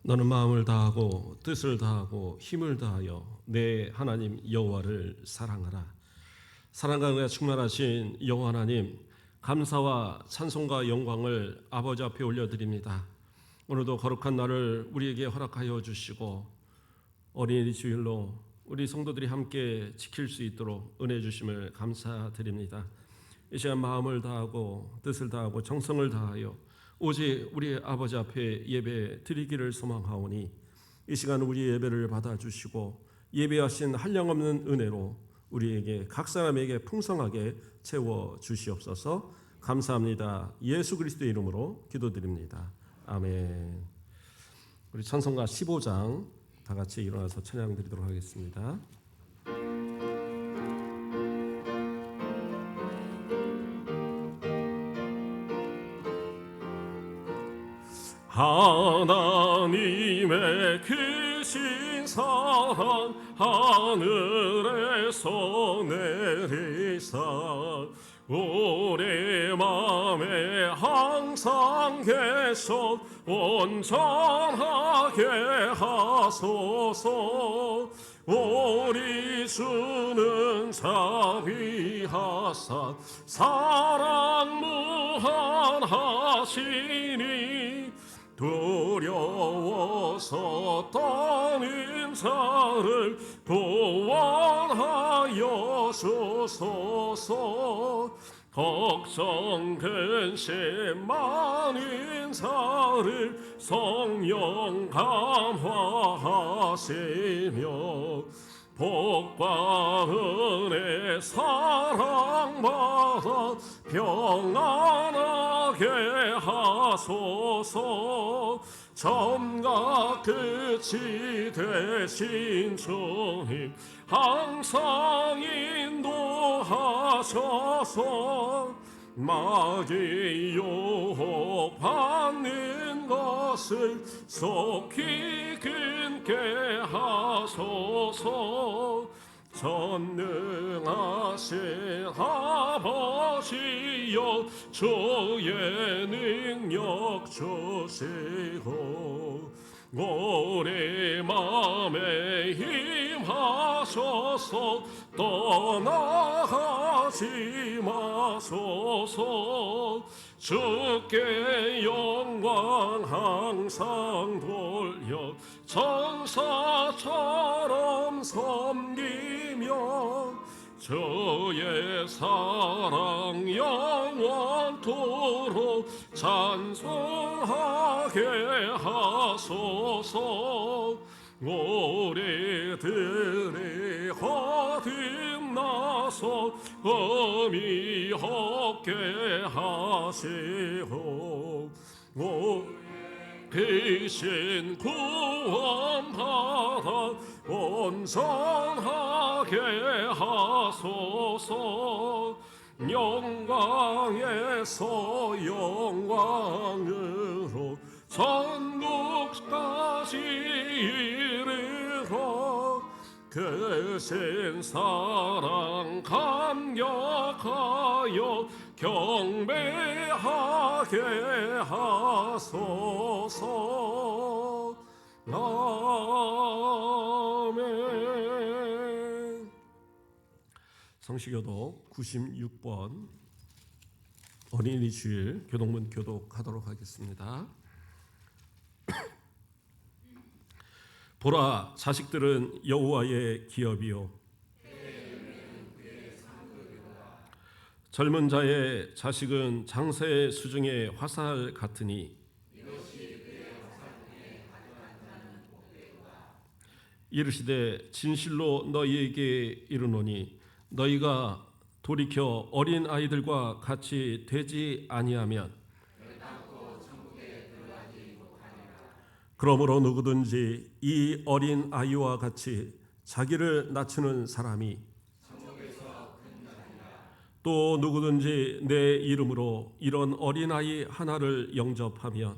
너는 마음을 다하고 뜻을 다하고 힘을 다하여 내 하나님 여호와를 사랑하라. 사랑과 은혜가 충만하신 여호와 하나님, 감사와 찬송과 영광을 아버지 앞에 올려드립니다. 오늘도 거룩한 날을 우리에게 허락하여 주시고 어린이 주일로 우리 성도들이 함께 지킬 수 있도록 은혜 주심을 감사드립니다. 이 시간 마음을 다하고 뜻을 다하고 정성을 다하여 오직 우리 아버지 앞에 예배 드리기를 소망하오니 이 시간 우리 예배를 받아주시고 예배하신 한량없는 은혜로 우리에게 각 사람에게 풍성하게 채워주시옵소서. 감사합니다. 예수 그리스도의 이름으로 기도드립니다. 아멘. 우리 찬송가 15장 다 같이 일어나서 찬양 드리도록 하겠습니다. 하나님의 크신 사랑 하늘에서 내리사 우리 맘에 항상 계셔 온전하게 하소서. 우리 주는 자비하사 사랑 무한하시니 두려워서 떠는 자를 구원하여 주소서. 걱정 근심 많은 자를 성령 감화하시며 복과 은혜 사랑받아 평안하게 하소서. 처음과 끝이 되신 주님 항상 인도하셔서 마귀 유혹받는 것을 속히 끊게 하소서. 전능하신 아버지여 주의 능력 주시고 우리 맘에 힘하셔서 떠나가지 마소서. 주께 영광 항상 돌려 천사처럼 섬기며 주의 사랑 영원토록 찬송하게 하소서. 우리들이 거듭나서 의미 없게 하시고 귀신 구원받아 온전하게 하소서. 영광에서 영광으로 천국까지 이르러 크신 사랑 감격하여 경배하게 하소서. 아멘. 성시교독 96번 어린이 주일 교독문 교독하도록 하겠습니다. 보라, 자식들은 여호와의 기업이요 젊은 자의 자식은 장세의 수중의 화살 같으니 이르시되 진실로 너희에게 이르노니 너희가 돌이켜 어린 아이들과 같이 되지 아니하면 그러므로 누구든지 이 어린 아이와 같이 자기를 낮추는 사람이 또 누구든지 내 이름으로 이런 어린아이 하나를 영접하면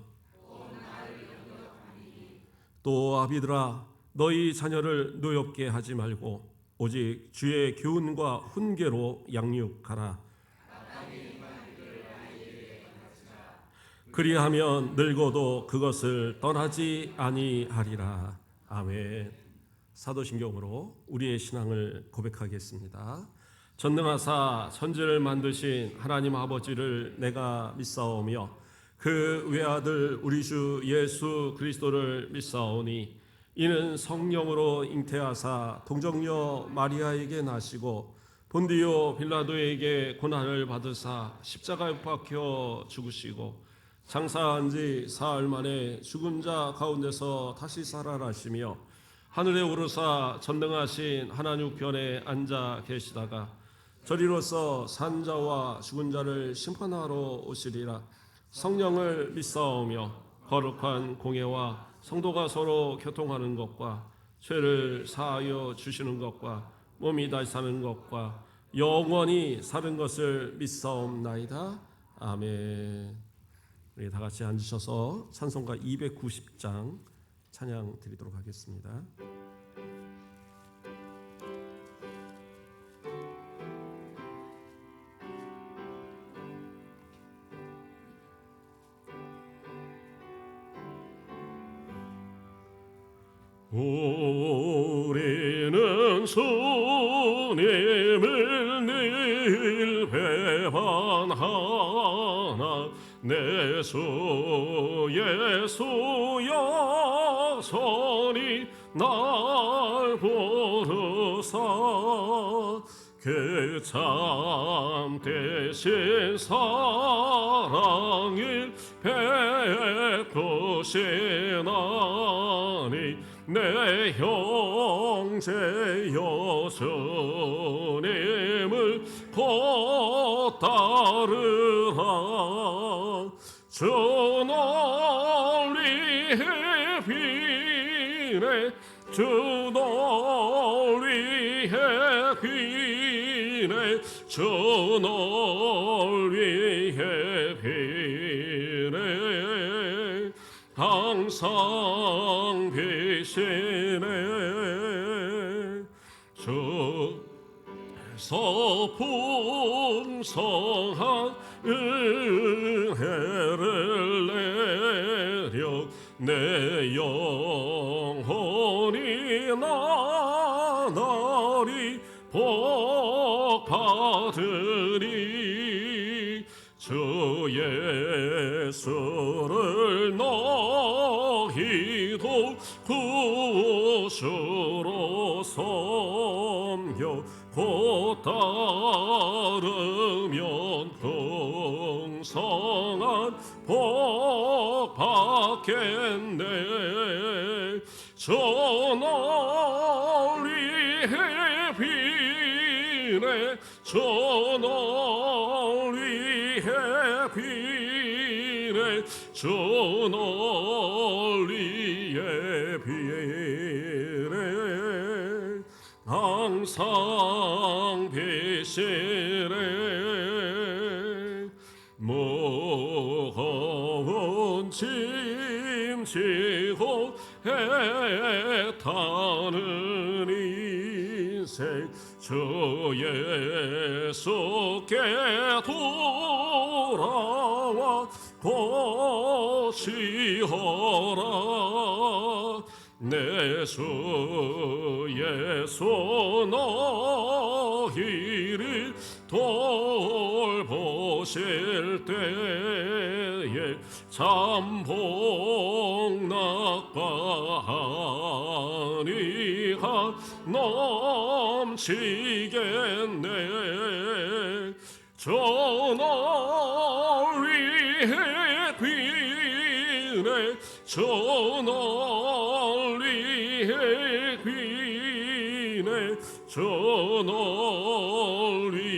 또 아비들아 너희 자녀를 노엽게 하지 말고 오직 주의 교훈과 훈계로 양육하라. 그리하면 늙어도 그것을 떠나지 아니하리라. 아멘. 사도신경으로 우리의 신앙을 고백하겠습니다. 전능하사 천지를 만드신 하나님 아버지를 내가 믿사오며 그 외아들 우리 주 예수 그리스도를 믿사오니 이는 성령으로 잉태하사 동정녀 마리아에게 나시고 본디오 빌라도에게 고난을 받으사 십자가에 못 박혀 죽으시고 장사한 지 사흘 만에 죽은 자 가운데서 다시 살아나시며 하늘에 오르사 전능하신 하나님 우편에 앉아 계시다가 저리로서 산 자와 죽은 자를 심판하러 오시리라. 성령을 믿사오며 거룩한 공예와 성도가 서로 교통하는 것과 죄를 사하여 주시는 것과 몸이 다시 사는 것과 영원히 사는 것을 믿사옵나이다. 아멘. 우리 다 같이 앉으셔서 찬송가 290장 찬양 드리도록 하겠습니다. 우리는 주님을 늘 배반하나 내 주 예수 여전히 날 부르사 그 참되신 사랑을 베푸시나니 내 형제 여주님을 곧 따르라. 주 너리의 비네 주 너리의 비네 주 너리의 비네 항상 비시네 주에서 풍성한 은혜를 내려 내 영혼이 나날이 복 받으리. 주 예수를 너희도 구주로 섬겨 곧 따르면 풍성한 복 받겠네. 저 너리의 비네 저 너리의 비네 저 너리의 비네 항상 비시네. 무거운 짐 지고 애타는 인생 주 예수께 돌아와 고시어라. 내 주 예수 너희를 돌보실 때에 참복 낙바하니가 넘치겠네. 저 너리의 비네 저 너리의 비네 저 너리의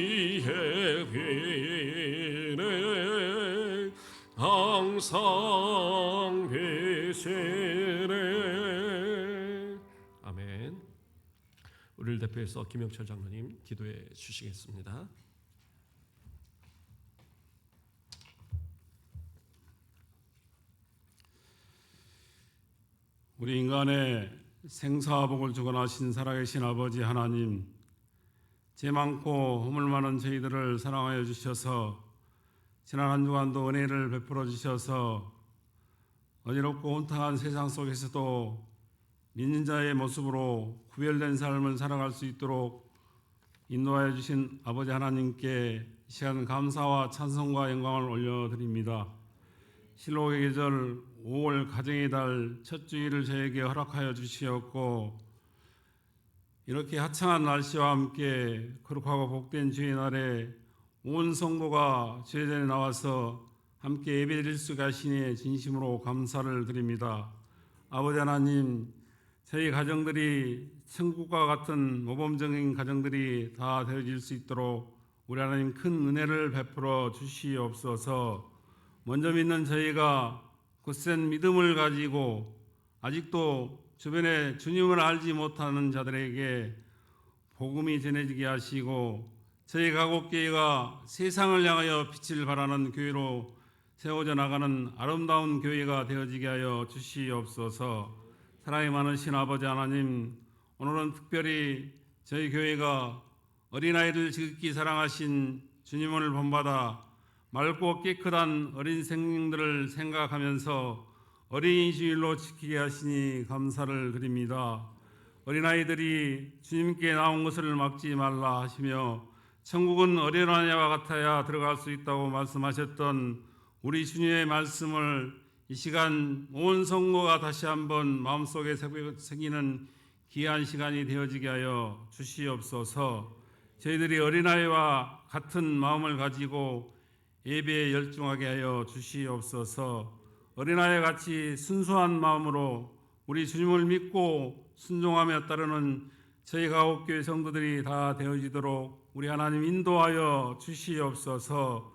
비네 항상 비시네. 아멘. 우리를 대표해서 김영철 장로님 기도해 주시겠습니다. 우리 인간의 생사복을 주관하신 살아계신 아버지 하나님, 죄 많고 허물 많은 저희들을 사랑하여 주셔서 지난 한 주간도 은혜를 베풀어 주셔서 어지럽고 혼탁한 세상 속에서도 믿는 자의 모습으로 구별된 삶을 살아갈 수 있도록 인도하여 주신 아버지 하나님께 이 시간 감사와 찬송과 영광을 올려드립니다. 실록의 계절 5월 가정의 달 첫 주일을 저에게 허락하여 주시었고, 이렇게 화창한 날씨와 함께 거룩하고 복된 주의 날에 온 성도가 주의 전에 나와서 함께 예배드릴 수가 있으니 진심으로 감사를 드립니다. 아버지 하나님, 저희 가정들이 천국과 같은 모범적인 가정들이 다 되어질 수 있도록 우리 하나님 큰 은혜를 베풀어 주시옵소서. 먼저 믿는 저희가 굳센 믿음을 가지고 아직도 주변에 주님을 알지 못하는 자들에게 복음이 전해지게 하시고, 저희 가곡교회가 세상을 향하여 빛을 발하는 교회로 세워져 나가는 아름다운 교회가 되어지게 하여 주시옵소서. 사랑이 많으신 아버지 하나님, 오늘은 특별히 저희 교회가 어린아이를 지극히 사랑하신 주님을 본받아 맑고 깨끗한 어린 생명들을 생각하면서 어린이 주일로 지키게 하시니 감사를 드립니다. 어린아이들이 주님께 나온 것을 막지 말라 하시며 천국은 어린아이와 같아야 들어갈 수 있다고 말씀하셨던 우리 주님의 말씀을 이 시간 온 성도가 다시 한번 마음속에 새기는 귀한 시간이 되어지게 하여 주시옵소서. 저희들이 어린아이와 같은 마음을 가지고 예배에 열중하게 하여 주시옵소서. 어린아이 같이 순수한 마음으로 우리 주님을 믿고 순종하며 따르는 저희 가옥교회 성도들이 다 되어지도록 우리 하나님 인도하여 주시옵소서.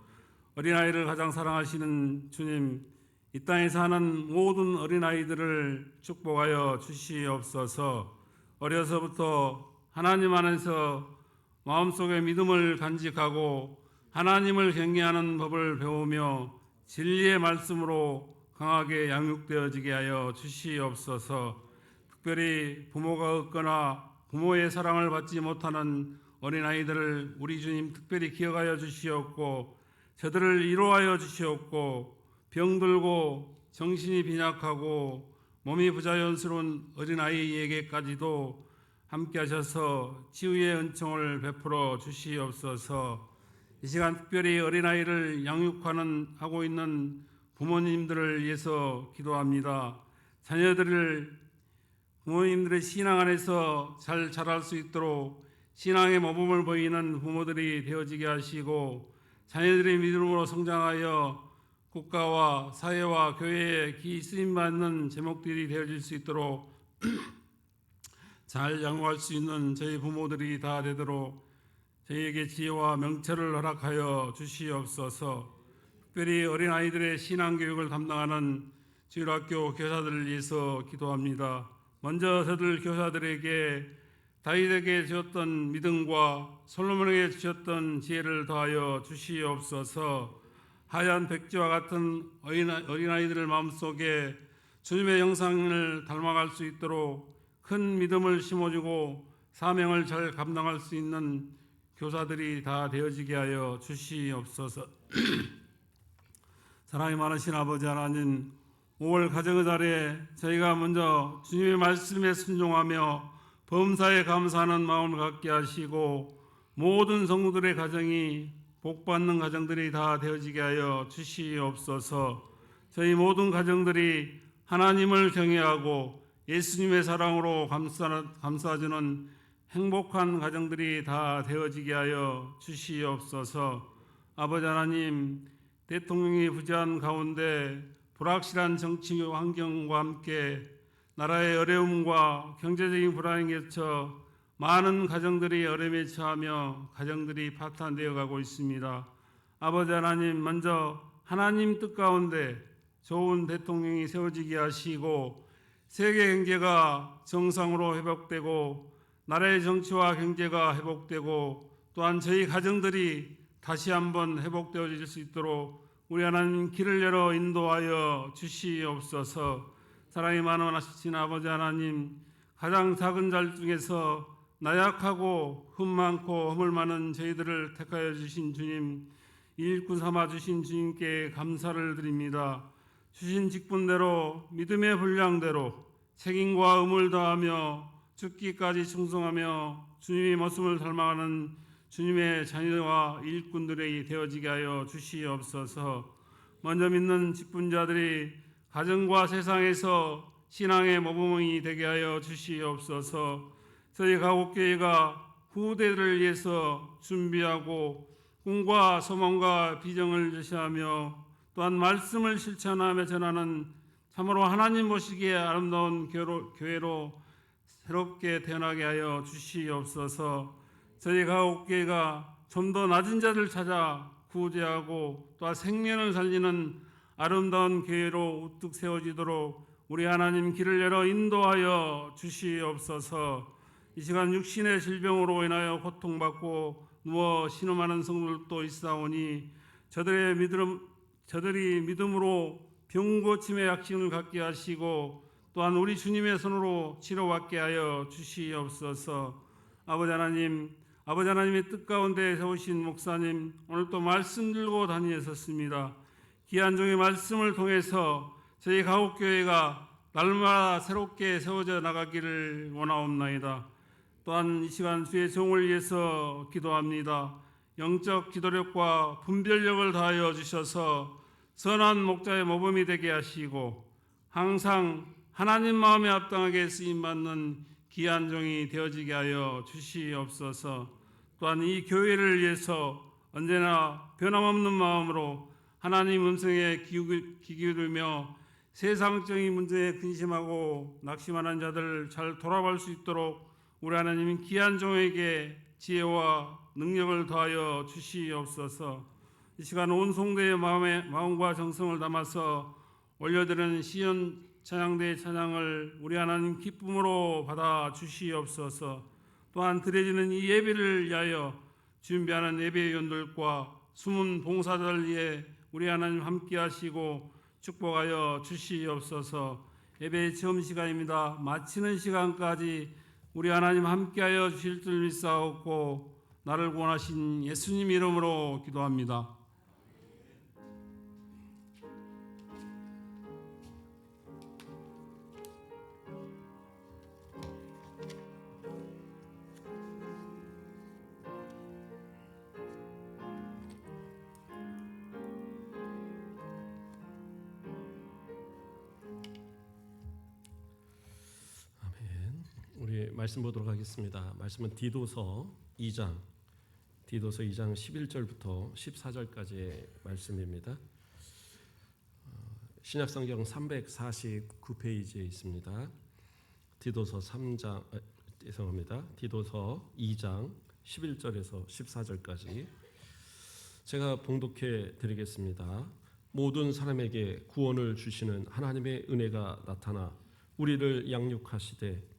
어린아이를 가장 사랑하시는 주님, 이 땅에 사는 모든 어린아이들을 축복하여 주시옵소서. 어려서부터 하나님 안에서 마음속에 믿음을 간직하고 하나님을 경외하는 법을 배우며 진리의 말씀으로 강하게 양육되어지게 하여 주시옵소서. 특별히 부모가 없거나 부모의 사랑을 받지 못하는 어린아이들을 우리 주님 특별히 기억하여 주시옵고, 저들을 위로하여 주시옵고, 병들고 정신이 빈약하고 몸이 부자연스러운 어린아이에게까지도 함께 하셔서 치유의 은총을 베풀어 주시옵소서. 이 시간 특별히 어린아이를 하고 있는 부모님들을 위해서 기도합니다. 자녀들을 부모님들의 신앙 안에서 잘 자랄 수 있도록 신앙의 모범을 보이는 부모들이 되어지게 하시고, 자녀들의 믿음으로 성장하여 국가와 사회와 교회에 기 쓰임받는 제목들이 되어질 수 있도록 잘 양육할 수 있는 저희 부모들이 다 되도록 저희에게 지혜와 명철을 허락하여 주시옵소서. 특별히 어린아이들의 신앙교육을 담당하는 주일학교 교사들을 위해서 기도합니다. 먼저 저들 교사들에게 다윗에게 주었던 믿음과 솔로몬에게 주셨던 지혜를 더하여 주시옵소서. 하얀 백지와 같은 어린아이들의 마음속에 주님의 형상을 닮아갈 수 있도록 큰 믿음을 심어주고 사명을 잘 감당할 수 있는 교사들이 다 되어지게 하여 주시옵소서. 사랑이 많으신 아버지 하나님, 5월 가정의 달에 저희가 먼저 주님의 말씀에 순종하며 범사에 감사하는 마음을 갖게 하시고, 모든 성도들의 가정이 복받는 가정들이 다 되어지게 하여 주시옵소서. 저희 모든 가정들이 하나님을 경외하고 예수님의 사랑으로 감싸주는 행복한 가정들이 다 되어지게 하여 주시옵소서. 아버지 하나님, 대통령이 부재한 가운데 불확실한 정치 환경과 함께 나라의 어려움과 경제적인 불안에 겹쳐 많은 가정들이 어려움에 처하며 가정들이 파탄되어 가고 있습니다. 아버지 하나님, 먼저 하나님 뜻 가운데 좋은 대통령이 세워지게 하시고 세계 경제가 정상으로 회복되고 나라의 정치와 경제가 회복되고 또한 저희 가정들이 다시 한번 회복되어질 수 있도록 우리 하나님 길을 열어 인도하여 주시옵소서. 사랑이 많으신 아버지 하나님, 가장 작은 자 중에서 나약하고 흠 많고 허물 많은 저희들을 택하여 주신 주님, 일꾼 삼아 주신 주님께 감사를 드립니다. 주신 직분대로 믿음의 분량대로 책임과 의무를 다하며 죽기까지 충성하며 주님의 모습을 닮아가는 주님의 자녀와 일꾼들이 되어지게 하여 주시옵소서. 먼저 믿는 직분자들이 가정과 세상에서 신앙의 모범이 되게 하여 주시옵소서. 저희 가곡교회가 후대를 위해서 준비하고 꿈과 소망과 비전을 제시하며 또한 말씀을 실천하며 전하는 참으로 하나님 보시기에 아름다운 교회로 새롭게 태어나게 하여 주시옵소서. 저희 가곡교회가 좀 더 낮은 자를 찾아 구제하고 또한 생명을 살리는 아름다운 교회로 우뚝 세워지도록 우리 하나님 길을 열어 인도하여 주시옵소서. 이 시간 육신의 질병으로 인하여 고통받고 누워 신음하는 성도들도 있사오니 저들이 믿음으로 병 고침의 약신을 갖게 하시고 또한 우리 주님의 손으로 치료받게 하여 주시옵소서. 아버지 하나님의 뜻 가운데 세우신 목사님, 오늘 또 말씀 들고 다니셨습니다. 귀한 종의 말씀을 통해서 저희 가옥교회가 날마다 새롭게 세워져 나가기를 원하옵나이다. 또한 이 시간 주의 종을 위해서 기도합니다. 영적 기도력과 분별력을 다하여 주셔서 선한 목자의 모범이 되게 하시고 항상 하나님 마음에 합당하게 쓰임받는 귀한 종이 되어지게 하여 주시옵소서. 또한 이 교회를 위해서 언제나 변함없는 마음으로 하나님 음성에 귀 기울이며 세상적인 문제에 근심하고 낙심하는 자들을 잘 돌아볼 수 있도록 우리 하나님 귀한 종에게 지혜와 능력을 더하여 주시옵소서. 이 시간 온 성도의 마음과 정성을 담아서 올려드리는 시연 찬양대의 찬양을 우리 하나님 기쁨으로 받아 주시옵소서. 또한 드려지는 이 예배를 위하여 준비하는 예배위원들과 숨은 봉사자를 위해 우리 하나님 함께 하시고 축복하여 주시옵소서. 예배의 처음 시간입니다. 마치는 시간까지 우리 하나님 함께하여 주실 줄 믿사옵고 나를 구원하신 예수님 이름으로 기도합니다. 우리 말씀 보도록 하겠습니다. 말씀은 디도서 2장 11절부터 14절까지의 말씀입니다. 신약성경 349페이지에 있습니다. 디도서 2장 11절에서 14절까지 제가 봉독해 드리겠습니다. 모든 사람에게 구원을 주시는 하나님의 은혜가 나타나 우리를 양육하시되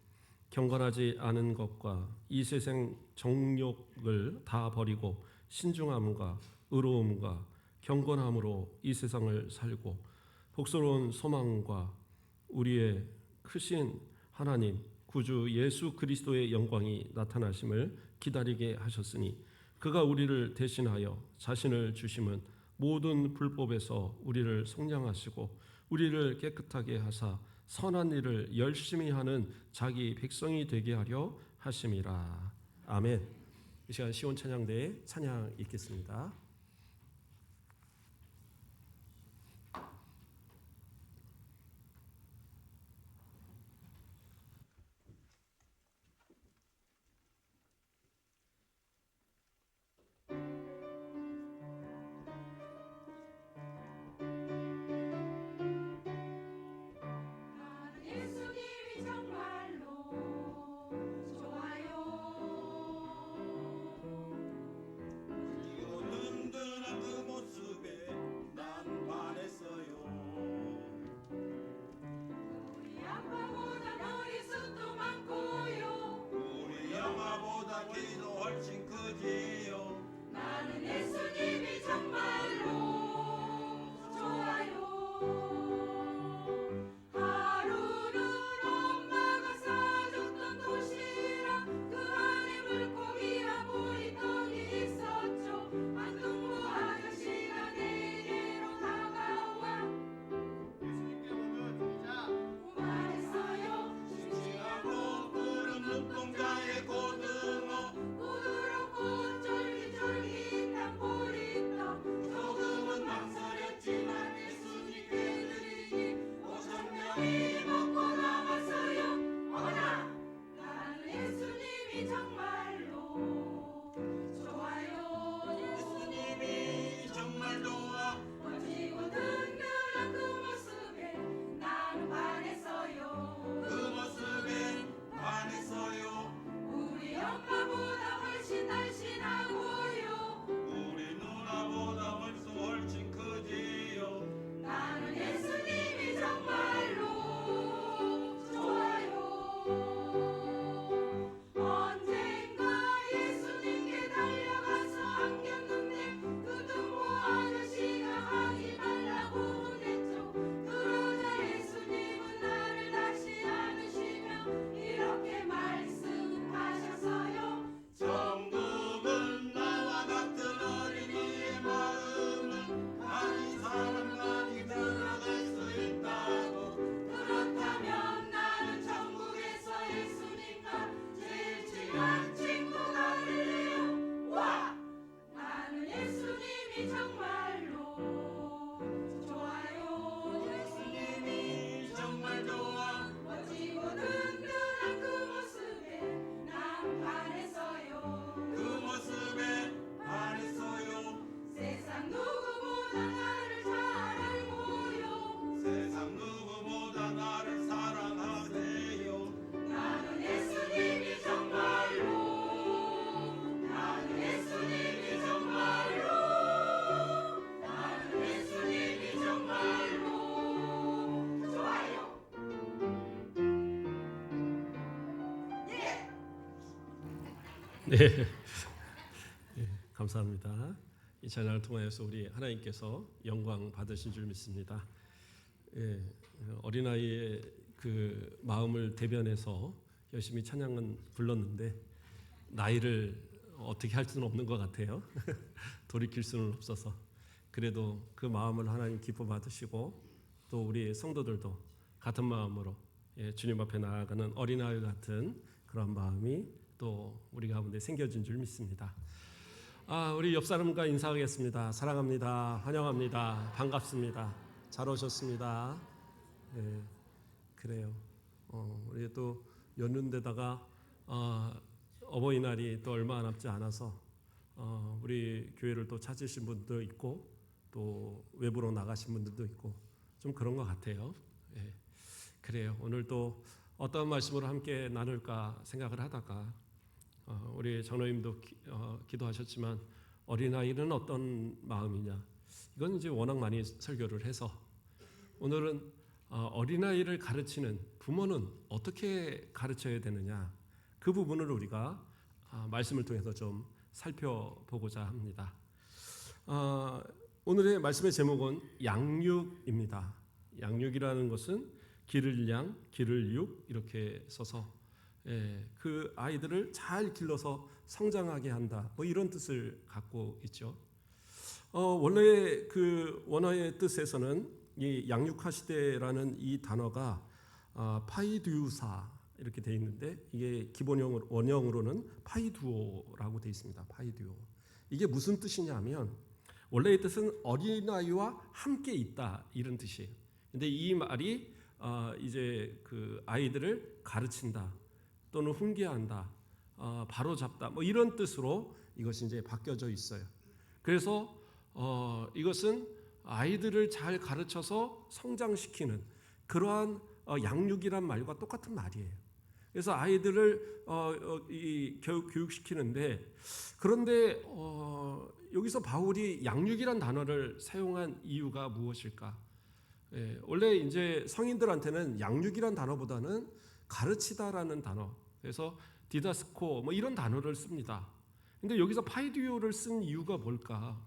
경건하지 않은 것과 이 세상 정욕을 다 버리고 신중함과 의로움과 경건함으로 이 세상을 살고 복스러운 소망과 우리의 크신 하나님 구주 예수 그리스도의 영광이 나타나심을 기다리게 하셨으니 그가 우리를 대신하여 자신을 주심은 모든 불법에서 우리를 속량하시고 우리를 깨끗하게 하사 선한 일을 열심히 하는 자기 백성이 되게 하려 하심이라. 아멘. 이 시간 시온 찬양대에 찬양 읽겠습니다. 이거는 네, 감사합니다. 이 찬양을 통하여서 우리 하나님께서 영광 받으신 줄 믿습니다. 예, 어린아이의 그 마음을 대변해서 열심히 찬양은 불렀는데 나이를 어떻게 할 수는 없는 것 같아요. 돌이킬 수는 없어서 그래도 그 마음을 하나님 기뻐 받으시고 또 우리 성도들도 같은 마음으로 주님 앞에 나아가는 어린아이 같은 그런 마음이 또 우리 가운데 생겨진 줄 믿습니다. 우리 옆 사람과 인사하겠습니다. 사랑합니다. 환영합니다. 반갑습니다. 잘 오셨습니다. 네, 그래요. 우리 또 연륜데다가 어버이날이 또 얼마 남지 않아서 우리 교회를 또 찾으신 분도 있고 또 외부로 나가신 분들도 있고 좀 그런 것 같아요. 예, 그래요. 오늘 또 어떤 말씀으로 함께 나눌까 생각을 하다가 우리 장로님도 기도하셨지만 어린아이는 어떤 마음이냐, 이건 이제 워낙 많이 설교를 해서 오늘은 어린아이를 가르치는 부모는 어떻게 가르쳐야 되느냐, 그 부분을 우리가 말씀을 통해서 좀 살펴보고자 합니다. 오늘의 말씀의 제목은 양육입니다. 양육이라는 것은 기를 양, 기를 육 이렇게 써서 그 아이들을 잘 길러서 성장하게 한다, 뭐 이런 뜻을 갖고 있죠. 원래 그 원어의 뜻에서는 이 양육하시되라는 이 단어가 파이듀사 이렇게 돼 있는데 이게 기본형으로 원형으로는 파이두오라고 돼 있습니다. 파이두오. 이게 무슨 뜻이냐면 원래의 뜻은 어린아이와 함께 있다 이런 뜻이에요. 근데 이 말이 이제 그 아이들을 가르친다 또는 훈계한다, 바로잡다 뭐 이런 뜻으로 이것이 이제 바뀌어져 있어요. 그래서 이것은 아이들을 잘 가르쳐서 성장시키는 그러한 양육이란 말과 똑같은 말이에요. 그래서 아이들을 교육시키는데 그런데 여기서 바울이 양육이란 단어를 사용한 이유가 무엇일까? 원래 이제 성인들한테는 양육이란 단어보다는 가르치다라는 단어, 그래서 디다스코 뭐 이런 단어를 씁니다. 근데 여기서 파이디오를 쓴 이유가 뭘까?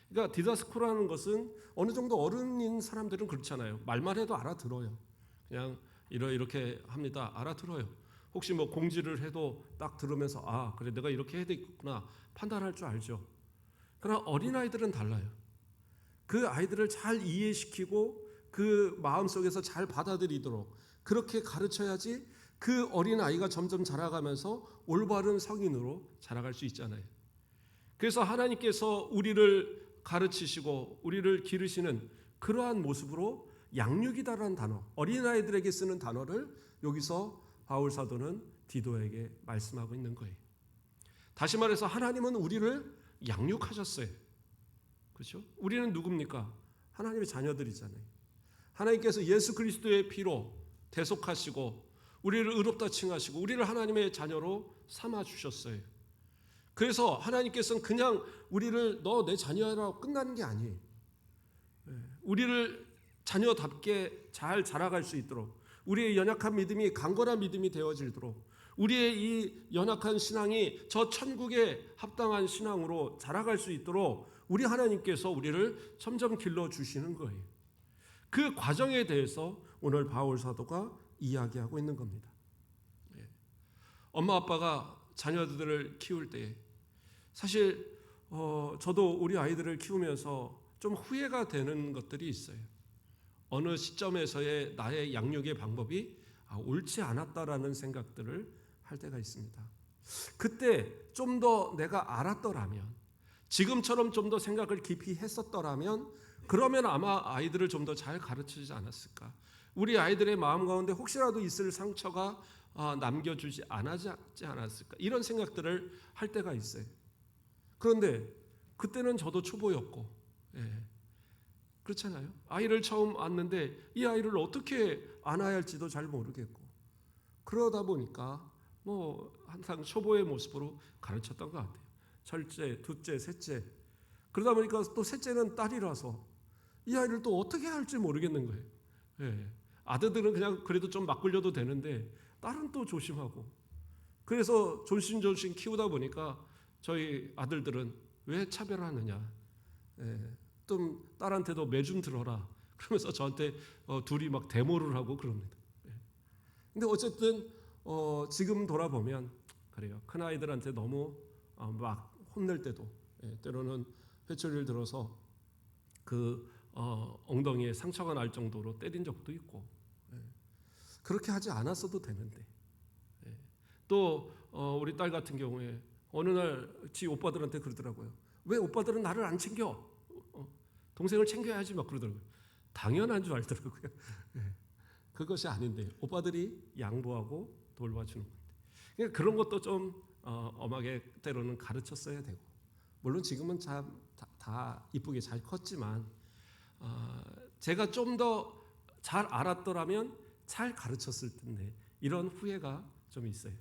그러니까 디다스코라는 것은 어느 정도 어른인 사람들은 그렇잖아요. 말만 해도 알아들어요. 그냥 이렇게 합니다. 알아들어요. 혹시 뭐 공지를 해도 딱 들으면서 그래 내가 이렇게 해야 되겠구나 판단할 줄 알죠. 그러나 어린아이들은 달라요. 그 아이들을 잘 이해시키고 그 마음속에서 잘 받아들이도록 그렇게 가르쳐야지 그 어린아이가 점점 자라가면서 올바른 성인으로 자라갈 수 있잖아요. 그래서 하나님께서 우리를 가르치시고 우리를 기르시는 그러한 모습으로 양육이다라는 단어, 어린아이들에게 쓰는 단어를 여기서 바울 사도는 디도에게 말씀하고 있는 거예요. 다시 말해서 하나님은 우리를 양육하셨어요. 그렇죠? 우리는 누굽니까? 하나님의 자녀들이잖아요. 하나님께서 예수 그리스도의 피로 대속하시고 우리를 의롭다 칭하시고 우리를 하나님의 자녀로 삼아 주셨어요. 그래서 하나님께서는 그냥 우리를 너 내 자녀라고 끝나는 게 아니에요. 우리를 자녀답게 잘 자라갈 수 있도록 우리의 연약한 믿음이 강건한 믿음이 되어지도록 우리의 이 연약한 신앙이 저 천국에 합당한 신앙으로 자라갈 수 있도록 우리 하나님께서 우리를 점점 길러주시는 거예요. 그 과정에 대해서 오늘 바울 사도가 이야기하고 있는 겁니다. 엄마 아빠가 자녀들을 키울 때 사실 저도 우리 아이들을 키우면서 좀 후회가 되는 것들이 있어요. 어느 시점에서의 나의 양육의 방법이 옳지 않았다라는 생각들을 할 때가 있습니다. 그때 좀 더 내가 알았더라면, 지금처럼 좀 더 생각을 깊이 했었더라면 그러면 아마 아이들을 좀 더 잘 가르치지 않았을까. 우리 아이들의 마음 가운데 혹시라도 있을 상처가 남겨주지 않았을까. 이런 생각들을 할 때가 있어요. 그런데 그때는 저도 초보였고 그렇잖아요. 아이를 처음 안는데 이 아이를 어떻게 안아야 할지도 잘 모르겠고 그러다 보니까 뭐 항상 초보의 모습으로 가르쳤던 것 같아요. 첫째, 둘째, 셋째. 그러다 보니까 또 셋째는 딸이라서 이 아이를 또 어떻게 할지 모르겠는 거예요. 아들들은 그냥 그래도 좀 막 굴려도 되는데 딸은 또 조심하고 그래서 존신존신 키우다 보니까 저희 아들들은 왜 차별하느냐. 좀 딸한테도 매좀 들어라. 그러면서 저한테 둘이 막 데모를 하고 그럽니다. 근데 어쨌든 지금 돌아보면 그래요. 큰 아이들한테 너무 막 혼낼 때도 때로는 회초리를 들어서 그 엉덩이에 상처가 날 정도로 때린 적도 있고, 그렇게 하지 않았어도 되는데, 또 우리 딸 같은 경우에 어느 날 지 오빠들한테 그러더라고요. 왜 오빠들은 나를 안 챙겨? 동생을 챙겨야지 막 그러더라고요. 당연한 줄 알더라고요. 그것이 아닌데 오빠들이 양보하고 돌봐주는 건데, 그러니까 그런 것도 좀 엄하게 때로는 가르쳤어야 되고, 물론 지금은 다 이쁘게 잘 컸지만 제가 좀 더 잘 알았더라면 잘 가르쳤을 텐데, 이런 후회가 좀 있어요.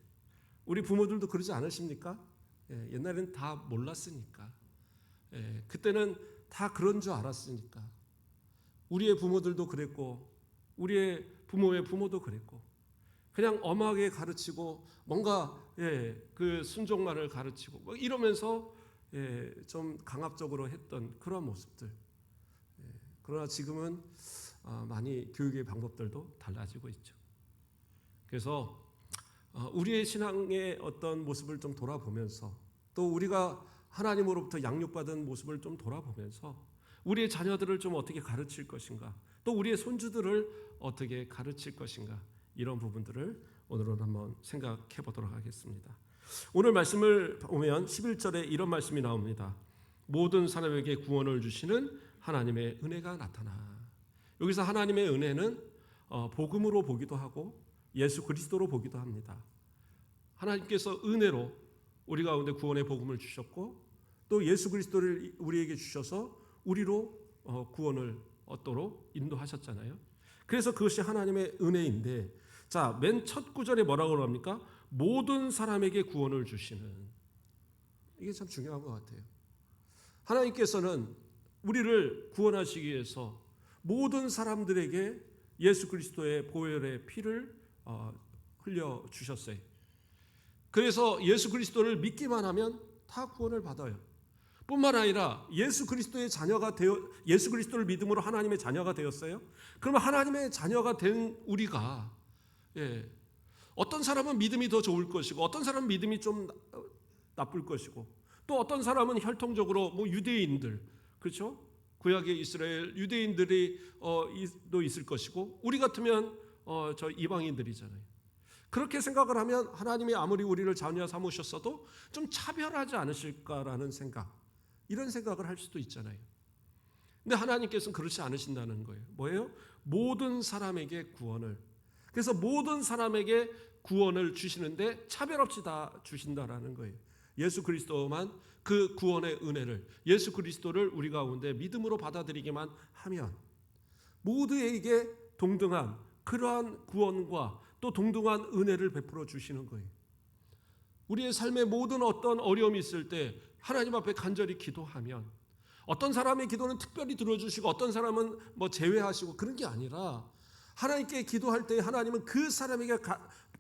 우리 부모들도 그러지 않으십니까? 옛날에는 다 몰랐으니까, 그때는 다 그런 줄 알았으니까. 우리의 부모들도 그랬고 우리의 부모의 부모도 그랬고, 그냥 엄하게 가르치고 뭔가 그 순종만을 가르치고 뭐 이러면서 좀 강압적으로 했던 그런 모습들. 그러나 지금은 많이 교육의 방법들도 달라지고 있죠. 그래서 우리의 신앙의 어떤 모습을 좀 돌아보면서, 또 우리가 하나님으로부터 양육받은 모습을 좀 돌아보면서 우리의 자녀들을 좀 어떻게 가르칠 것인가, 또 우리의 손주들을 어떻게 가르칠 것인가, 이런 부분들을 오늘은 한번 생각해 보도록 하겠습니다. 오늘 말씀을 보면 11절에 이런 말씀이 나옵니다. 모든 사람에게 구원을 주시는 하나님의 은혜가 나타나. 여기서 하나님의 은혜는 복음으로 보기도 하고 예수 그리스도로 보기도 합니다. 하나님께서 은혜로 우리 가운데 구원의 복음을 주셨고, 또 예수 그리스도를 우리에게 주셔서 우리로 구원을 얻도록 인도하셨잖아요. 그래서 그것이 하나님의 은혜인데, 자, 맨 첫 구절에 뭐라고 합니까? 모든 사람에게 구원을 주시는. 이게 참 중요한 것 같아요. 하나님께서는 우리를 구원하시기 위해서 모든 사람들에게 예수 그리스도의 보혈의 피를 흘려 주셨어요. 그래서 예수 그리스도를 믿기만 하면 다 구원을 받아요. 뿐만 아니라 예수 그리스도의 자녀가 예수 그리스도를 믿음으로 하나님의 자녀가 되었어요. 그러면 하나님의 자녀가 된 우리가, 어떤 사람은 믿음이 더 좋을 것이고, 어떤 사람은 믿음이 좀 나쁠 것이고, 또 어떤 사람은 혈통적으로 뭐 유대인들, 그렇죠? 구약의 이스라엘 유대인들이 또 있을 것이고, 우리 같으면 저 이방인들이잖아요. 그렇게 생각을 하면 하나님이 아무리 우리를 자녀 삼으셨어도 좀 차별하지 않으실까라는 생각, 이런 생각을 할 수도 있잖아요. 근데 하나님께서는 그렇지 않으신다는 거예요. 뭐예요? 모든 사람에게 구원을. 그래서 모든 사람에게 구원을 주시는데 차별 없이 다 주신다라는 거예요. 예수 그리스도만 그 구원의 은혜를, 예수 그리스도를 우리 가운데 믿음으로 받아들이기만 하면 모두에게 동등한 그러한 구원과 또 동등한 은혜를 베풀어 주시는 거예요. 우리의 삶에 모든 어떤 어려움이 있을 때 하나님 앞에 간절히 기도하면, 어떤 사람의 기도는 특별히 들어주시고 어떤 사람은 뭐 제외하시고 그런 게 아니라, 하나님께 기도할 때 하나님은 그 사람에게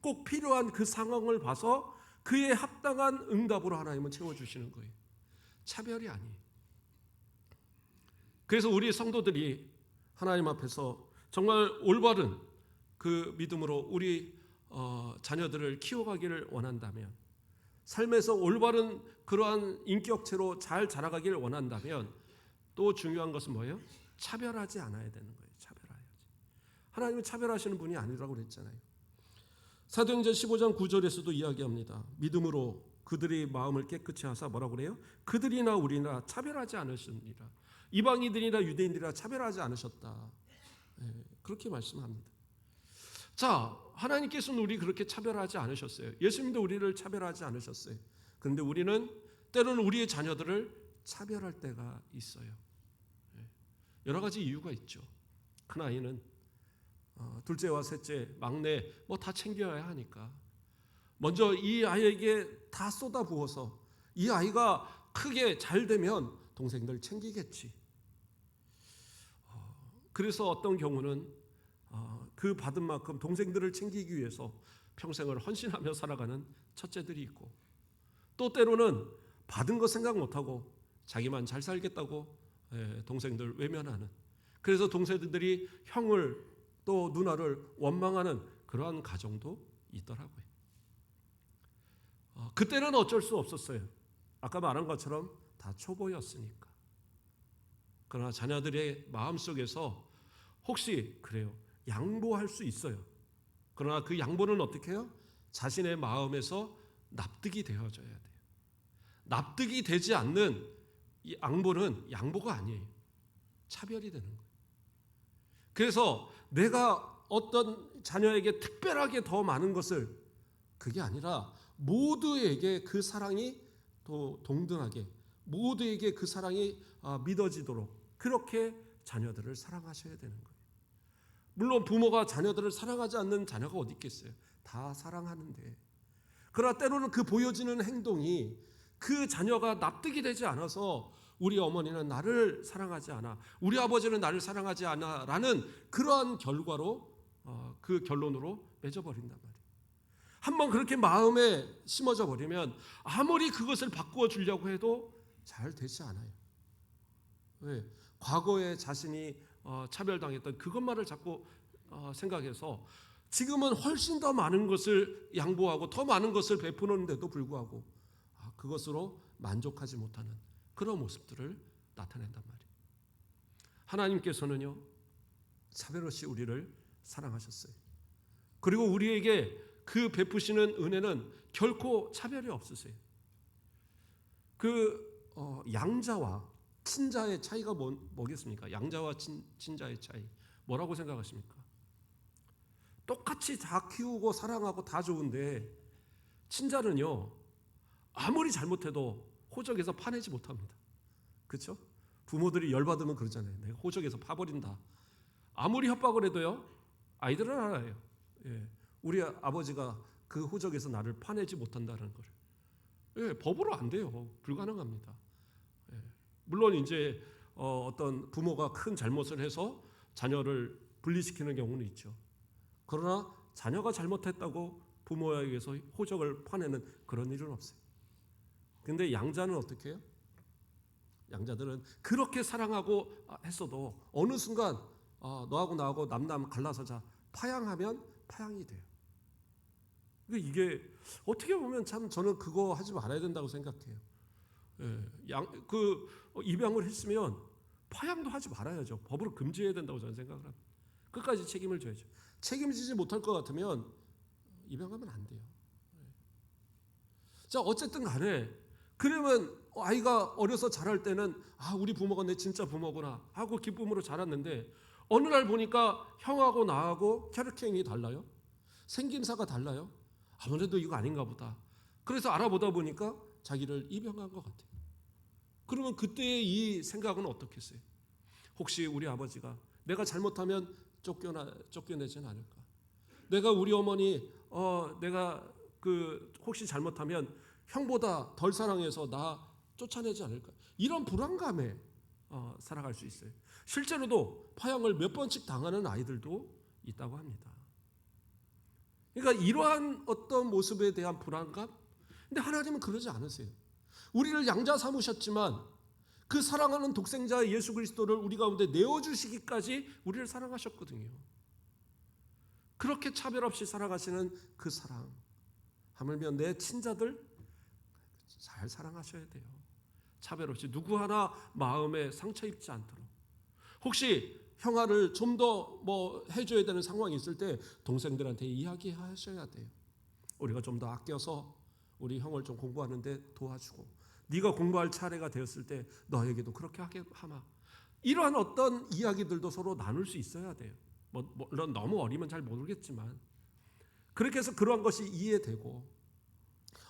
꼭 필요한 그 상황을 봐서 그에 합당한 응답으로 하나님은 채워주시는 거예요. 차별이 아니에요. 그래서 우리 성도들이 하나님 앞에서 정말 올바른 그 믿음으로 우리 자녀들을 키워가기를 원한다면, 삶에서 올바른 그러한 인격체로 잘 자라가기를 원한다면, 또 중요한 것은 뭐예요? 차별하지 않아야 되는 거예요. 차별해야지. 하나님은 차별하시는 분이 아니라고 그랬잖아요. 사도행전 15장 9절에서도 이야기합니다. 믿음으로 그들의 마음을 깨끗이 하사 뭐라고 그래요? 그들이나 우리나 차별하지 않으시니라. 이방인들이나 유대인들이나 차별하지 않으셨다. 그렇게 말씀합니다. 자, 하나님께서는 우리 그렇게 차별하지 않으셨어요. 예수님도 우리를 차별하지 않으셨어요. 그런데 우리는 때로는 우리의 자녀들을 차별할 때가 있어요. 여러 가지 이유가 있죠. 큰아이는 둘째와 셋째, 막내 뭐 다 챙겨야 하니까 먼저 이 아이에게 다 쏟아부어서 이 아이가 크게 잘 되면 동생들 챙기겠지. 그래서 어떤 경우는 그 받은 만큼 동생들을 챙기기 위해서 평생을 헌신하며 살아가는 첫째들이 있고, 또 때로는 받은 거 생각 못하고 자기만 잘 살겠다고 동생들 외면하는, 그래서 동생들이 형을 또 누나를 원망하는 그러한 가정도 있더라고요. 그때는 어쩔 수 없었어요. 아까 말한 것처럼 다 초보였으니까. 그러나 자녀들의 마음속에서 혹시 그래요, 양보할 수 있어요. 그러나 그 양보는 어떻게 해요? 자신의 마음에서 납득이 되어져야 돼요. 납득이 되지 않는 이 양보는 양보가 아니에요. 차별이 되는 거예요. 그래서 내가 어떤 자녀에게 특별하게 더 많은 것을, 그게 아니라 모두에게 그 사랑이 또 동등하게, 모두에게 그 사랑이 믿어지도록 그렇게 자녀들을 사랑하셔야 되는 거예요. 물론 부모가 자녀들을 사랑하지 않는 자녀가 어디 있겠어요? 다 사랑하는데, 그러나 때로는 그 보여지는 행동이 그 자녀가 납득이 되지 않아서 우리 어머니는 나를 사랑하지 않아, 우리 아버지는 나를 사랑하지 않아 라는 그러한 결과로, 그 결론으로 맺어버린단 말이에요. 한번 그렇게 마음에 심어져 버리면 아무리 그것을 바꾸어 주려고 해도 잘 되지 않아요. 왜? 과거에 자신이 차별당했던 그것만을 자꾸 생각해서 지금은 훨씬 더 많은 것을 양보하고 더 많은 것을 베푸는데도 불구하고 그것으로 만족하지 못하는 그런 모습들을 나타낸단 말이에요. 하나님께서는요, 차별 없이 우리를 사랑하셨어요. 그리고 우리에게 그 베푸시는 은혜는 결코 차별이 없으세요. 양자와 친자의 차이가 뭐겠습니까? 양자와 친자의 차이 뭐라고 생각하십니까? 똑같이 다 키우고 사랑하고 다 좋은데 친자는요, 아무리 잘못해도 호적에서 파내지 못합니다. 그렇죠? 부모들이 열받으면 그러잖아요. 내가 호적에서 파버린다. 아무리 협박을 해도요, 아이들은 알아요. 우리 아버지가 그 호적에서 나를 파내지 못한다는 걸. 법으로 안 돼요. 불가능합니다. 물론 이제 어떤 부모가 큰 잘못을 해서 자녀를 분리시키는 경우는 있죠. 그러나 자녀가 잘못했다고 부모에게서 호적을 파내는 그런 일은 없어요. 근데 양자는 어떻게 해요? 양자들은 그렇게 사랑하고 했어도 어느 순간 너하고 나하고 남남 갈라서 자 파양하면 파양이 돼요. 이게 어떻게 보면 참 저는 그거 하지 말아야 된다고 생각해요. 입양을 했으면 파양도 하지 말아야죠. 법으로 금지해야 된다고 저는 생각을 합니다. 끝까지 책임을 져야죠. 책임지지 못할 것 같으면 입양하면 안 돼요. 자, 어쨌든 간에 그러면 아이가 어려서 자랄 때는 우리 부모가 내 진짜 부모구나 하고 기쁨으로 자랐는데 어느 날 보니까 형하고 나하고 혈액형이 달라요. 생김새가 달라요. 아무래도 이거 아닌가 보다. 그래서 알아보다 보니까 자기를 입양한 것 같아요. 그러면 그때의 이 생각은 어떻겠어요? 혹시 우리 아버지가 내가 잘못하면 쫓겨내지는 않을까? 내가 우리 어머니 내가 혹시 잘못하면 형보다 덜 사랑해서 나 쫓아내지 않을까? 이런 불안감에 살아갈 수 있어요. 실제로도 파양을 몇 번씩 당하는 아이들도 있다고 합니다. 그러니까 이러한 어떤 모습에 대한 불안감? 근데 하나님은 그러지 않으세요. 우리를 양자 삼으셨지만 그 사랑하는 독생자 예수 그리스도를 우리 가운데 내어주시기까지 우리를 사랑하셨거든요. 그렇게 차별 없이 살아가시는 그 사랑, 하물며 내 친자들 잘 사랑하셔야 돼요. 차별 없이 누구 하나 마음에 상처 입지 않도록. 혹시 형아를 좀 더 해줘야 되는 상황이 있을 때 동생들한테 이야기하셔야 돼요. 우리가 좀 더 아껴서 우리 형을 좀 공부하는데 도와주고, 네가 공부할 차례가 되었을 때 너에게도 그렇게 하게 하마. 이러한 어떤 이야기들도 서로 나눌 수 있어야 돼요. 물론 너무 어리면 잘 모르겠지만 그렇게 해서 그러한 것이 이해되고,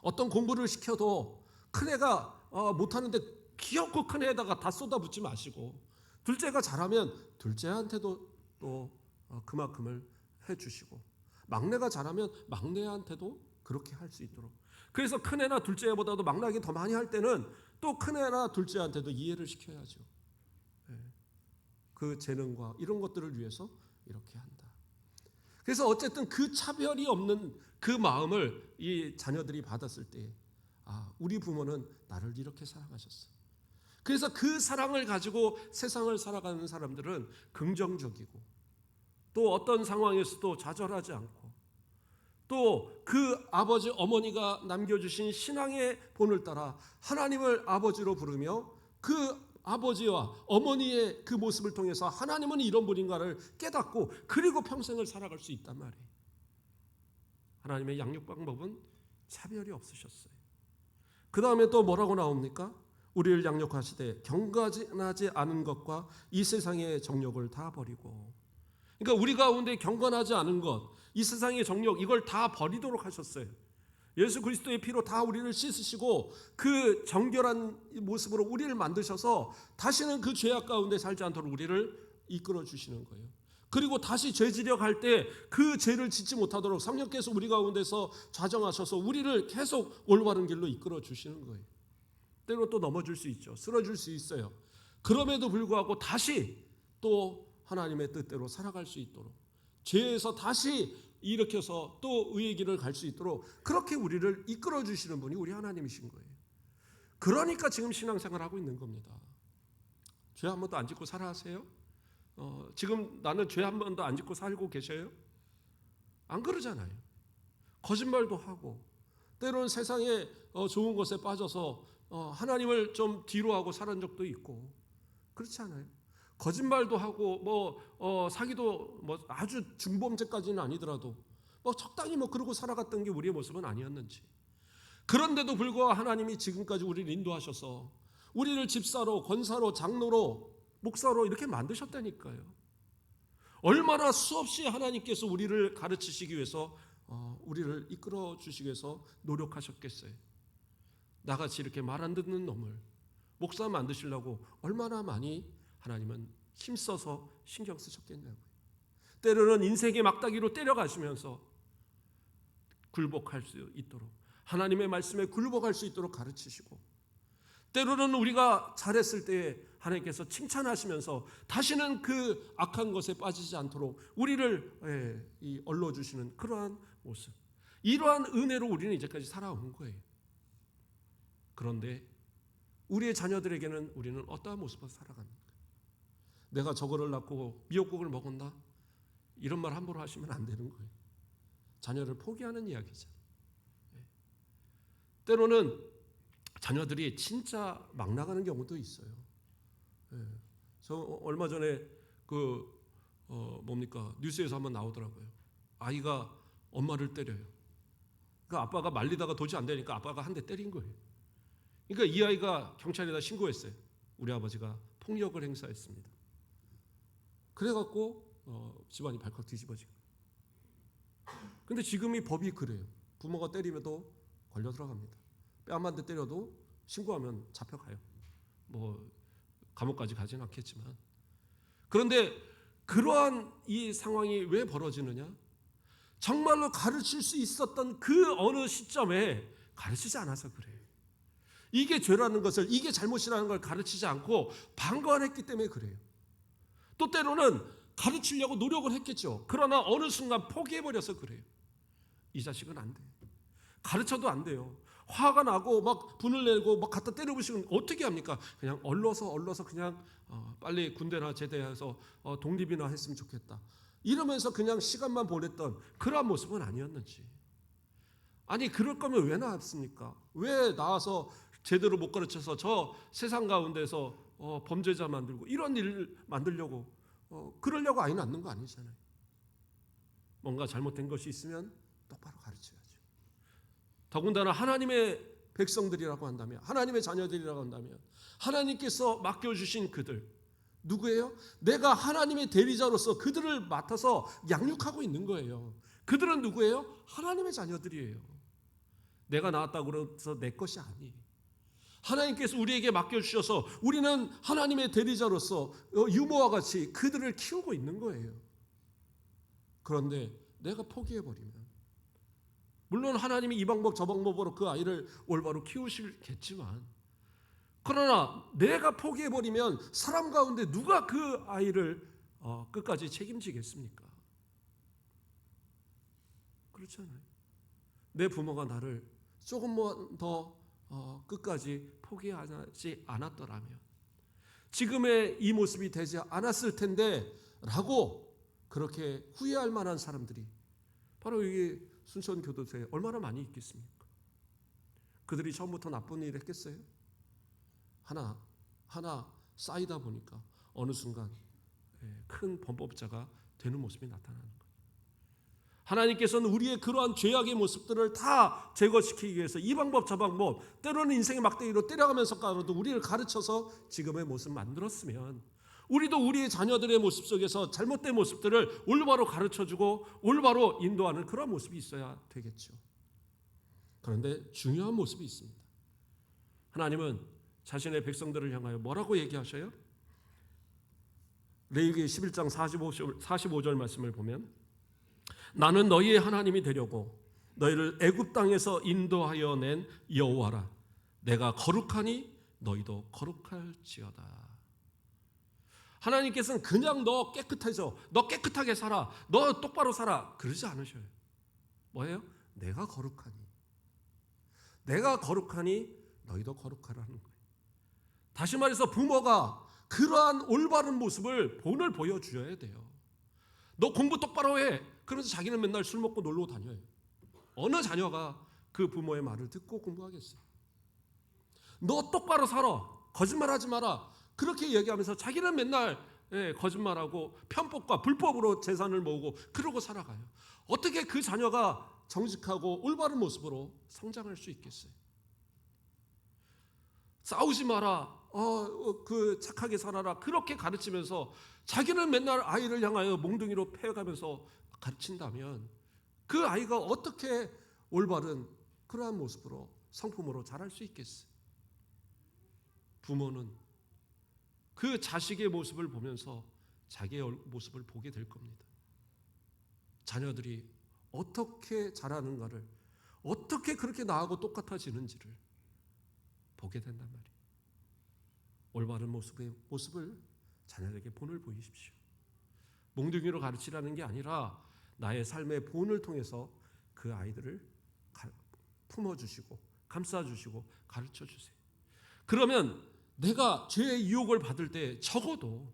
어떤 공부를 시켜도 큰애가 못하는데 귀엽고 큰애에다가 다 쏟아붓지 마시고, 둘째가 잘하면 둘째한테도 또 그만큼을 해주시고, 막내가 잘하면 막내한테도 그렇게 할 수 있도록. 그래서 큰애나 둘째보다도 막내에게 더 많이 할 때는 또 큰애나 둘째한테도 이해를 시켜야죠. 그 재능과 이런 것들을 위해서 이렇게 한다. 그래서 어쨌든 그 차별이 없는 그 마음을 이 자녀들이 받았을 때, 우리 부모는 나를 이렇게 사랑하셨어. 그래서 그 사랑을 가지고 세상을 살아가는 사람들은 긍정적이고, 또 어떤 상황에서도 좌절하지 않고, 또 그 아버지 어머니가 남겨주신 신앙의 본을 따라 하나님을 아버지로 부르며 그 아버지와 어머니의 그 모습을 통해서 하나님은 이런 분인가를 깨닫고 그리고 평생을 살아갈 수 있단 말이에요. 하나님의 양육 방법은 차별이 없으셨어요. 그 다음에 또 뭐라고 나옵니까? 우리를 양육하시되 경건하지 않은 것과 이 세상의 정욕을 다 버리고, 그러니까 우리 가운데 경건하지 않은 것, 이 세상의 정욕, 이걸 다 버리도록 하셨어요. 예수 그리스도의 피로 다 우리를 씻으시고 그 정결한 모습으로 우리를 만드셔서 다시는 그 죄악 가운데 살지 않도록 우리를 이끌어 주시는 거예요. 그리고 다시 죄지려 갈 때 그 죄를 짓지 못하도록 성령께서 우리 가운데서 좌정하셔서 우리를 계속 올바른 길로 이끌어 주시는 거예요. 때로 또 넘어질 수 있죠. 쓰러질 수 있어요. 그럼에도 불구하고 다시 또 하나님의 뜻대로 살아갈 수 있도록, 죄에서 다시 일으켜서 또 의의 길을 갈 수 있도록 그렇게 우리를 이끌어 주시는 분이 우리 하나님이신 거예요. 그러니까 지금 신앙생활을 하고 있는 겁니다. 죄 한 번도 안 짓고 살아하세요? 지금 나는 죄 한 번도 안 짓고 살고 계셔요? 안 그러잖아요. 거짓말도 하고, 때로는 세상에 좋은 것에 빠져서 하나님을 좀 뒤로 하고 살은 적도 있고, 그렇지 않아요? 거짓말도 하고 사기도 아주 중범죄까지는 아니더라도 적당히 그러고 살아갔던 게 우리의 모습은 아니었는지, 그런데도 불구하고 하나님이 지금까지 우리를 인도하셔서 우리를 집사로, 권사로, 장로로, 목사로 이렇게 만드셨다니까요. 얼마나 수없이 하나님께서 우리를 가르치시기 위해서 우리를 이끌어 주시기 위해서 노력하셨겠어요. 나같이 이렇게 말 안 듣는 놈을 목사 만드시려고 얼마나 많이 하나님은 힘써서 신경 쓰셨겠냐고요. 때로는 인생의 막다기로 때려가시면서 굴복할 수 있도록, 하나님의 말씀에 굴복할 수 있도록 가르치시고, 때로는 우리가 잘했을 때에 하나님께서 칭찬하시면서 다시는 그 악한 것에 빠지지 않도록 우리를 얼러주시는 그러한 모습, 이러한 은혜로 우리는 이제까지 살아온 거예요. 그런데 우리의 자녀들에게는 우리는 어떠한 모습으로 살아갑니까? 내가 저거를 낳고 미역국을 먹었나? 이런 말 함부로 하시면 안 되는 거예요. 자녀를 포기하는 이야기죠. 때로는 자녀들이 진짜 막 나가는 경우도 있어요. 저 얼마 전에 뉴스에서 한번 나오더라고요. 아이가 엄마를 때려요. 그 아빠가 말리다가 도저히 안 되니까 아빠가 한 대 때린 거예요. 그러니까 이 아이가 경찰에다 신고했어요. 우리 아버지가 폭력을 행사했습니다. 그래갖고 집안이 발칵 뒤집어지고. 근데 지금 이 법이 그래요. 부모가 때리면도 걸려 들어갑니다. 뺨 한 대 때려도 신고하면 잡혀가요. 감옥까지 가지는 않겠지만. 그런데 그러한 이 상황이 왜 벌어지느냐? 정말로 가르칠 수 있었던 그 어느 시점에 가르치지 않아서 그래요. 이게 죄라는 것을, 이게 잘못이라는 걸 가르치지 않고 방관했기 때문에 그래요. 또 때로는 가르치려고 노력을 했겠죠. 그러나 어느 순간 포기해버려서 그래요. 이 자식은 안 돼. 가르쳐도 안 돼요. 화가 나고 분을 내고 갖다 때려부시면 어떻게 합니까? 그냥 얼러서 그냥 빨리 군대나 제대해서 독립이나 했으면 좋겠다. 이러면서 그냥 시간만 보냈던 그러한 모습은 아니었는지. 아니, 그럴 거면 왜 나왔습니까? 왜 나와서 제대로 못 가르쳐서 저 세상 가운데서 범죄자 만들고 이런 일을 만들려고 그러려고 아이 낳는 거 아니잖아요. 뭔가 잘못된 것이 있으면 똑바로 가르쳐야죠. 더군다나 하나님의 백성들이라고 한다면, 하나님의 자녀들이라고 한다면 하나님께서 맡겨주신 그들 누구예요? 내가 하나님의 대리자로서 그들을 맡아서 양육하고 있는 거예요. 그들은 누구예요? 하나님의 자녀들이에요. 내가 낳았다고 해서 내 것이 아니에요. 하나님께서 우리에게 맡겨주셔서 우리는 하나님의 대리자로서 유모와 같이 그들을 키우고 있는 거예요. 그런데 내가 포기해버리면, 물론 하나님이 이 방법 저 방법으로 그 아이를 올바로 키우시겠지만, 그러나 내가 포기해버리면 사람 가운데 누가 그 아이를 끝까지 책임지겠습니까? 그렇잖아요. 내 부모가 나를 조금만 더 끝까지 포기하지 않았더라면 지금의 이 모습이 되지 않았을 텐데 라고 그렇게 후회할 만한 사람들이 바로 여기 순천 교도소에 얼마나 많이 있겠습니까? 그들이 처음부터 나쁜 일을 했겠어요? 하나 쌓이다 보니까 어느 순간 큰 범법자가 되는 모습이 나타나는 거예요. 하나님께서는 우리의 그러한 죄악의 모습들을 다 제거시키기 위해서 이 방법 저 방법 때로는 인생의 막대기로 때려가면서까지도 우리를 가르쳐서 지금의 모습 만들었으면 우리도 우리의 자녀들의 모습 속에서 잘못된 모습들을 올바로 가르쳐주고 올바로 인도하는 그런 모습이 있어야 되겠죠. 그런데 중요한 모습이 있습니다. 하나님은 자신의 백성들을 향하여 뭐라고 얘기하셔요? 레위기 11장 45절 말씀을 보면 나는 너희의 하나님이 되려고 너희를 애굽 땅에서 인도하여 낸 여호와라. 내가 거룩하니 너희도 거룩할지어다. 하나님께서는 그냥 너 깨끗해져, 너 깨끗하게 살아, 너 똑바로 살아 그러지 않으셔요. 뭐예요? 내가 거룩하니 너희도 거룩하라는 거예요. 다시 말해서 부모가 그러한 올바른 모습을 본을 보여주어야 돼요. 너 공부 똑바로 해. 그래서 자기는 맨날 술 먹고 놀러 다녀요. 어느 자녀가 그 부모의 말을 듣고 공부하겠어요? 너 똑바로 살아. 거짓말하지 마라. 그렇게 얘기하면서 자기는 맨날 거짓말하고 편법과 불법으로 재산을 모으고 그러고 살아가요. 어떻게 그 자녀가 정직하고 올바른 모습으로 성장할 수 있겠어요? 싸우지 마라. 착하게 살아라. 그렇게 가르치면서 자기는 맨날 아이를 향하여 몽둥이로 패가면서 가르친다면 그 아이가 어떻게 올바른 그러한 모습으로 성품으로 자랄 수 있겠어요? 부모는 그 자식의 모습을 보면서 자기의 모습을 보게 될 겁니다. 자녀들이 어떻게 자라는가를, 어떻게 그렇게 나하고 똑같아지는지를 보게 된단 말이에요. 올바른 모습을 자녀에게 본을 보이십시오. 몽둥이로 가르치라는 게 아니라 나의 삶의 본을 통해서 그 아이들을 품어주시고 감싸주시고 가르쳐주세요. 그러면 내가 죄의 유혹을 받을 때 적어도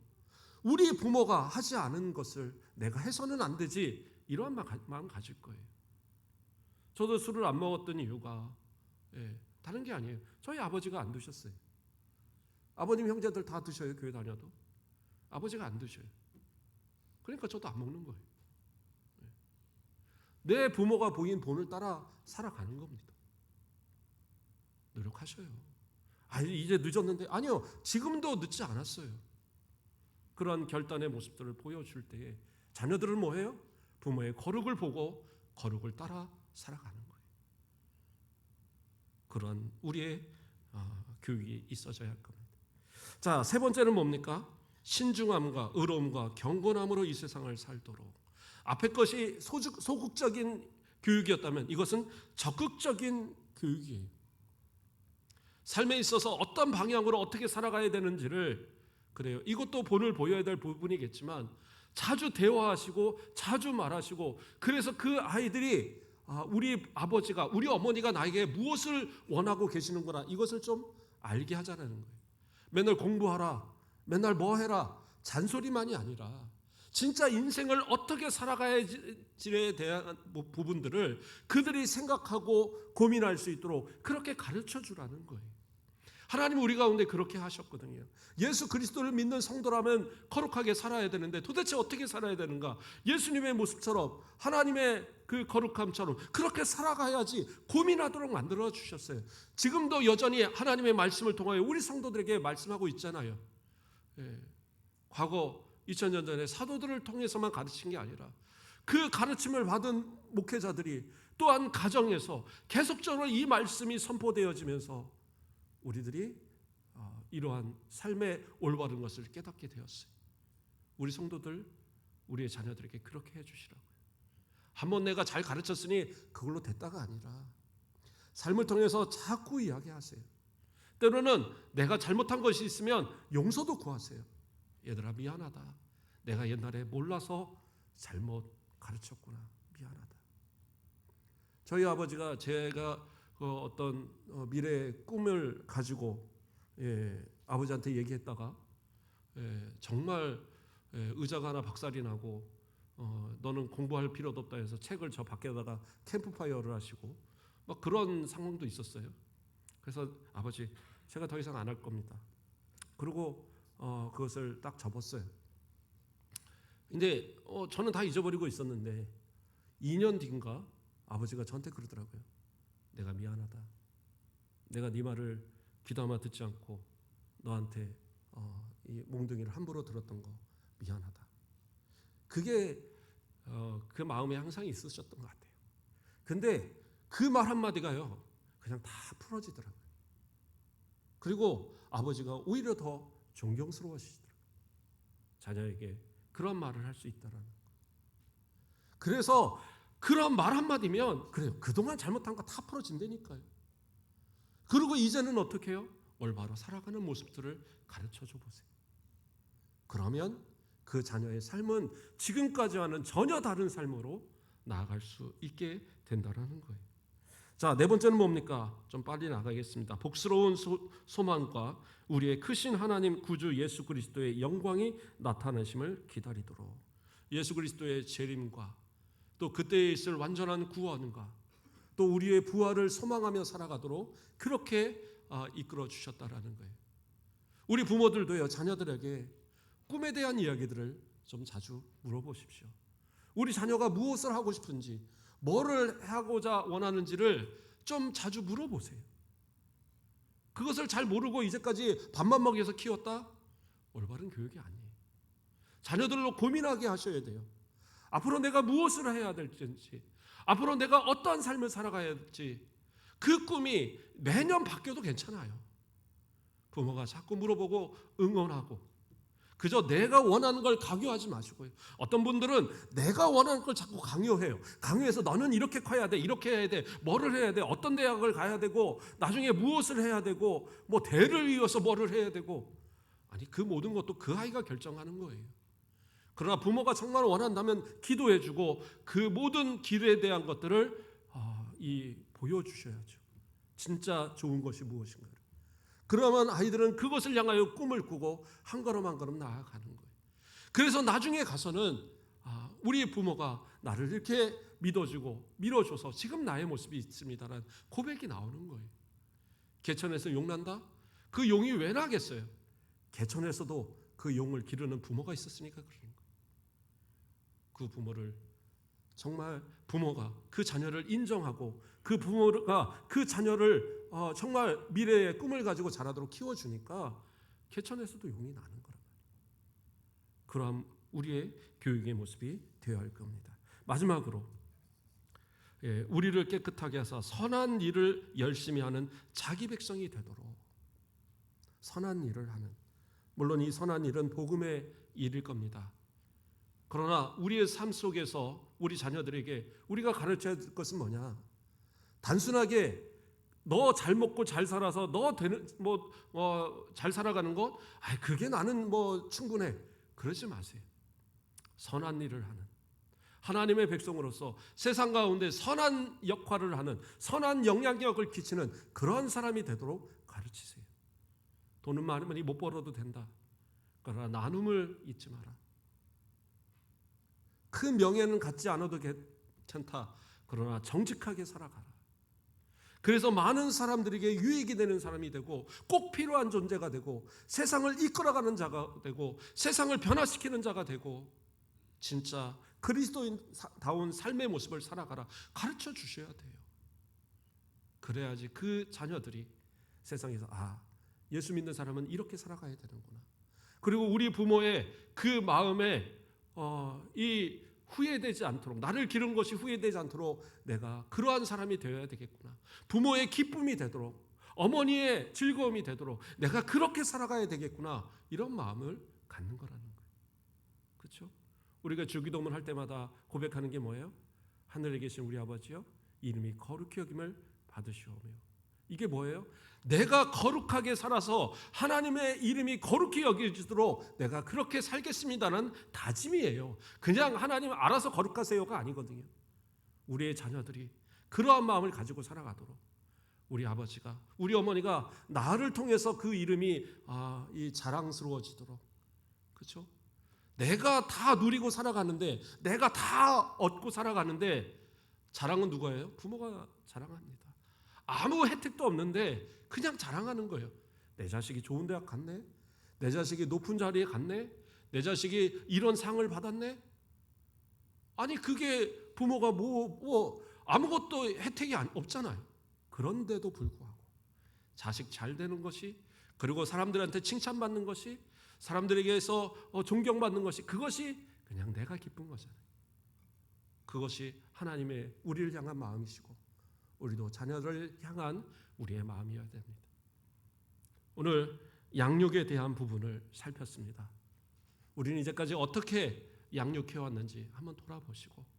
우리 부모가 하지 않은 것을 내가 해서는 안 되지 이러한 마음 가질 거예요. 저도 술을 안 먹었던 이유가 다른 게 아니에요. 저희 아버지가 안 드셨어요. 아버님 형제들 다 드셔요. 교회 다녀도. 아버지가 안 드셔요. 그러니까 저도 안 먹는 거예요. 내 부모가 보인 본을 따라 살아가는 겁니다. 노력하셔요. 이제 늦었는데 아니요. 지금도 늦지 않았어요. 그런 결단의 모습들을 보여줄 때에 자녀들은 뭐해요? 부모의 거룩을 보고 거룩을 따라 살아가는 거예요. 그런 우리의 교육이 있어져야 할 겁니다. 자, 세 번째는 뭡니까? 신중함과 의로움과 경건함으로 이 세상을 살도록. 앞에 것이 소극적인 교육이었다면 이것은 적극적인 교육이에요. 삶에 있어서 어떤 방향으로 어떻게 살아가야 되는지를 그래요. 이것도 본을 보여야 될 부분이겠지만 자주 대화하시고 자주 말하시고 그래서 그 아이들이 우리 아버지가 우리 어머니가 나에게 무엇을 원하고 계시는구나 이것을 좀 알게 하자는 거예요. 맨날 공부하라. 맨날 뭐 해라. 잔소리만이 아니라 진짜 인생을 어떻게 살아가야지에 대한 부분들을 그들이 생각하고 고민할 수 있도록 그렇게 가르쳐 주라는 거예요. 하나님 우리 가운데 그렇게 하셨거든요. 예수 그리스도를 믿는 성도라면 거룩하게 살아야 되는데 도대체 어떻게 살아야 되는가? 예수님의 모습처럼 하나님의 그 거룩함처럼 그렇게 살아가야지 고민하도록 만들어 주셨어요. 지금도 여전히 하나님의 말씀을 통하여 우리 성도들에게 말씀하고 있잖아요. 과거 2000년 전에 사도들을 통해서만 가르친 게 아니라 그 가르침을 받은 목회자들이 또한 가정에서 계속적으로 이 말씀이 선포되어지면서 우리들이 이러한 삶의 올바른 것을 깨닫게 되었어요. 우리 성도들, 우리의 자녀들에게 그렇게 해주시라고요. 한번 내가 잘 가르쳤으니 그걸로 됐다가 아니라 삶을 통해서 자꾸 이야기하세요. 때로는 내가 잘못한 것이 있으면 용서도 구하세요. 얘들아 미안하다. 내가 옛날에 몰라서 잘못 가르쳤구나. 미안하다. 저희 아버지가 제가 어떤 미래의 꿈을 가지고 아버지한테 얘기했다가 정말 의자가 하나 박살이 나고 너는 공부할 필요도 없다 해서 책을 저 밖에다가 캠프파이어를 하시고 막 그런 상황도 있었어요. 그래서 아버지 제가 더 이상 안 할 겁니다. 그리고 그것을 딱 접었어요. 근데 저는 다 잊어버리고 있었는데 2년 뒤인가 아버지가 저한테 그러더라고요. 내가 미안하다. 내가 네 말을 귀담아 듣지 않고 너한테 이 몽둥이를 함부로 들었던 거 미안하다. 그게 그 마음에 항상 있으셨던 것 같아요. 근데 그 말 한마디가요 그냥 다 풀어지더라고요. 그리고 아버지가 오히려 더 존경스러워하시더라고요. 자녀에게 그런 말을 할 수 있다라는 거. 그래서 그런 말 한마디면 그래요. 그동안 잘못한 거 다 풀어진다니까요. 그리고 이제는 어떻게 해요? 올바로 살아가는 모습들을 가르쳐줘 보세요. 그러면 그 자녀의 삶은 지금까지와는 전혀 다른 삶으로 나아갈 수 있게 된다는 거예요. 자, 네 번째는 뭡니까? 좀 빨리 나가겠습니다. 복스러운 소망과 우리의 크신 하나님 구주 예수 그리스도의 영광이 나타나심을 기다리도록. 예수 그리스도의 재림과 또 그때에 있을 완전한 구원과 또 우리의 부활을 소망하며 살아가도록 그렇게 이끌어 주셨다라는 거예요. 우리 부모들도요, 자녀들에게 꿈에 대한 이야기들을 좀 자주 물어보십시오. 우리 자녀가 무엇을 하고 싶은지, 뭐를 하고자 원하는지를 좀 자주 물어보세요. 그것을 잘 모르고 이제까지 밥만 먹여서 키웠다? 올바른 교육이 아니에요. 자녀들로 고민하게 하셔야 돼요. 앞으로 내가 무엇을 해야 될지, 앞으로 내가 어떠한 삶을 살아가야 될지, 그 꿈이 매년 바뀌어도 괜찮아요. 부모가 자꾸 물어보고 응원하고 그저 내가 원하는 걸 강요하지 마시고요. 어떤 분들은 내가 원하는 걸 자꾸 강요해요. 강요해서 너는 이렇게 커야 돼, 이렇게 해야 돼, 뭐를 해야 돼, 어떤 대학을 가야 되고 나중에 무엇을 해야 되고 뭐 대를 이어서 뭐를 해야 되고, 아니 그 모든 것도 그 아이가 결정하는 거예요. 그러나 부모가 정말 원한다면 기도해주고 그 모든 길에 대한 것들을 보여주셔야죠. 진짜 좋은 것이 무엇인가를. 그러면 아이들은 그것을 향하여 꿈을 꾸고 한 걸음 한 걸음 나아가는 거예요. 그래서 나중에 가서는 우리 부모가 나를 이렇게 믿어주고 밀어줘서 지금 나의 모습이 있습니다라는 고백이 나오는 거예요. 개천에서 용 난다? 그 용이 왜 나겠어요? 개천에서도 그 용을 기르는 부모가 있었으니까 그러는 거예요. 그 부모를 정말 부모가 그 자녀를 인정하고 그 부모가 그 자녀를 정말 미래의 꿈을 가지고 자라도록 키워주니까 개천에서도 용이 나는 거란 말이에요. 그럼 우리의 교육의 모습이 되어야 할 겁니다. 마지막으로 우리를 깨끗하게 하사 선한 일을 열심히 하는 자기 백성이 되도록. 선한 일을 하는, 물론 이 선한 일은 복음의 일일 겁니다. 그러나 우리의 삶 속에서 우리 자녀들에게 우리가 가르쳐야 될 것은 뭐냐? 단순하게 너 잘 먹고 잘 살아서 너 되는 잘 살아가는 것, 그게 나는 충분해. 그러지 마세요. 선한 일을 하는 하나님의 백성으로서 세상 가운데 선한 역할을 하는, 선한 영향력을 끼치는 그러한 사람이 되도록 가르치세요. 돈은 많이 못 벌어도 된다. 그러나 나눔을 잊지 마라. 그 명예는 갖지 않아도 괜찮다. 그러나 정직하게 살아가라. 그래서 많은 사람들에게 유익이 되는 사람이 되고 꼭 필요한 존재가 되고 세상을 이끌어가는 자가 되고 세상을 변화시키는 자가 되고 진짜 그리스도인다운 삶의 모습을 살아가라. 가르쳐 주셔야 돼요. 그래야지 그 자녀들이 세상에서 예수 믿는 사람은 이렇게 살아가야 되는구나. 그리고 우리 부모의 그 마음에 이 후회되지 않도록, 나를 기른 것이 후회되지 않도록 내가 그러한 사람이 되어야 되겠구나. 부모의 기쁨이 되도록, 어머니의 즐거움이 되도록 내가 그렇게 살아가야 되겠구나. 이런 마음을 갖는 거라는 거예요. 그렇죠? 우리가 주기도문 할 때마다 고백하는 게 뭐예요? 하늘에 계신 우리 아버지여, 이름이 거룩히 여김을 받으시오며. 이게 뭐예요? 내가 거룩하게 살아서 하나님의 이름이 거룩히 여겨지도록 내가 그렇게 살겠습니다는 다짐이에요. 그냥 하나님 알아서 거룩하세요가 아니거든요. 우리의 자녀들이 그러한 마음을 가지고 살아가도록 우리 아버지가, 우리 어머니가 나를 통해서 그 이름이 이 자랑스러워지도록, 그렇죠? 내가 다 누리고 살아가는데, 내가 다 얻고 살아가는데 자랑은 누가 해요? 부모가 자랑합니다. 아무 혜택도 없는데 그냥 자랑하는 거예요. 내 자식이 좋은 대학 갔네, 내 자식이 높은 자리에 갔네, 내 자식이 이런 상을 받았네. 아니 그게 부모가 뭐 아무것도 혜택이 없잖아요. 그런데도 불구하고 자식 잘 되는 것이, 그리고 사람들한테 칭찬받는 것이, 사람들에게서 존경받는 것이, 그것이 그냥 내가 기쁜 거잖아요. 그것이 하나님의 우리를 향한 마음이시고 우리도 자녀를 향한 우리의 마음이어야 됩니다. 오늘 양육에 대한 부분을 살폈습니다. 우리는 이제까지 어떻게 양육해왔는지 한번 돌아보시고,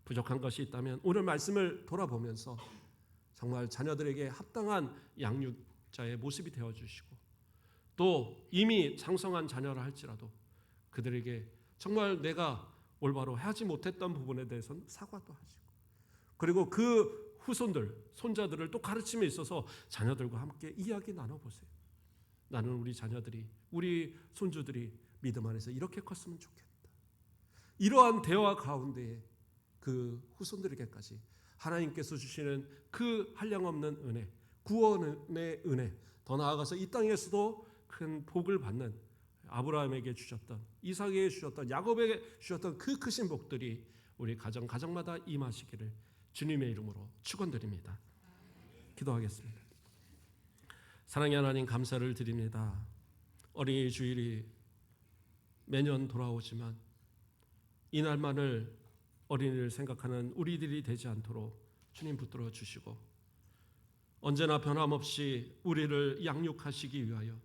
부족한 것이 있다면 오늘 말씀을 돌아보면서 정말 자녀들에게 합당한 양육자의 모습이 되어주시고, 또 이미 장성한 자녀라 할지라도 그들에게 정말 내가 올바로 하지 못했던 부분에 대해서는 사과도 하시고, 그리고 그 후손들, 손자들을 또 가르침에 있어서 자녀들과 함께 이야기 나눠보세요. 나는 우리 자녀들이, 우리 손주들이 믿음 안에서 이렇게 컸으면 좋겠다. 이러한 대화 가운데에 그 후손들에게까지 하나님께서 주시는 그 한량없는 은혜, 구원의 은혜, 더 나아가서 이 땅에서도 큰 복을 받는 아브라함에게 주셨던, 이삭에게 주셨던, 야곱에게 주셨던 그 크신 복들이 우리 가정마다 임하시기를 주님의 이름으로 축원드립니다. 기도하겠습니다. 사랑의 하나님, 감사를 드립니다. 어린이 주일이 매년 돌아오지만 이날만을 어린이를 생각하는 우리들이 되지 않도록 주님 붙들어 주시고, 언제나 변함없이 우리를 양육하시기 위하여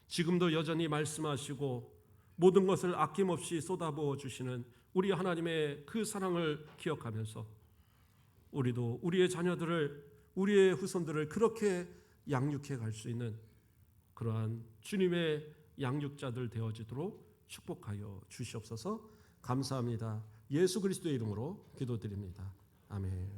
지금도 여전히 말씀하시고 모든 것을 아낌없이 쏟아부어 주시는 우리 하나님의 그 사랑을 기억하면서 우리도 우리의 자녀들을, 우리의 후손들을 그렇게 양육해 갈 수 있는 그러한 주님의 양육자들 되어지도록 축복하여 주시옵소서. 감사합니다. 예수 그리스도의 이름으로 기도드립니다. 아멘.